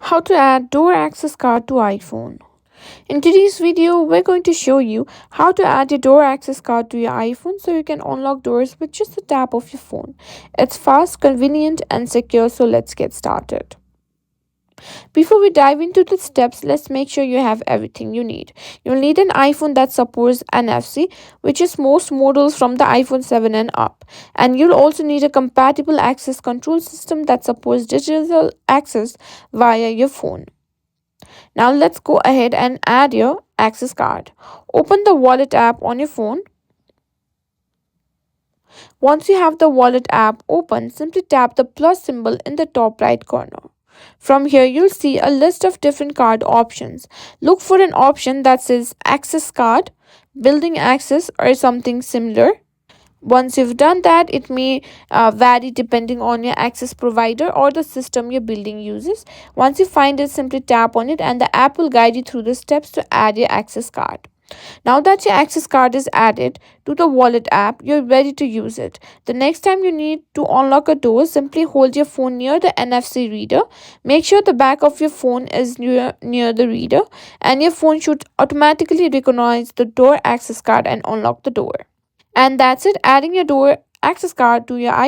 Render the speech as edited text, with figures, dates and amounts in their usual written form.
How to add door access card to iPhone. In today's video, we're going to show you how to add a door access card to your iPhone so you can unlock doors with just a tap of your phone. It's fast, convenient, and secure, so let's get started. Before we dive into the steps, let's make sure you have everything you need. You'll need an iPhone that supports NFC, which is most models from the iPhone 7 and up. And you'll also need a compatible access control system that supports digital access via your phone. Now let's go ahead and add your access card. Open the wallet app on your phone. Once you have the wallet app open, simply tap the plus symbol in the top right corner. From here, you'll see a list of different card options. Look for an option that says access card, building access, or something similar. Once you've done that, it may vary depending on your access provider or the system your building uses. Once you find it, simply tap on it and the app will guide you through the steps to add your access card. Now that your access card is added to the wallet app, you're ready to use it. The next time you need to unlock a door, simply hold your phone near the NFC reader. Make sure the back of your phone is near the reader, and your phone should automatically recognize the door access card and unlock the door. And that's it, adding your door access card to your iPhone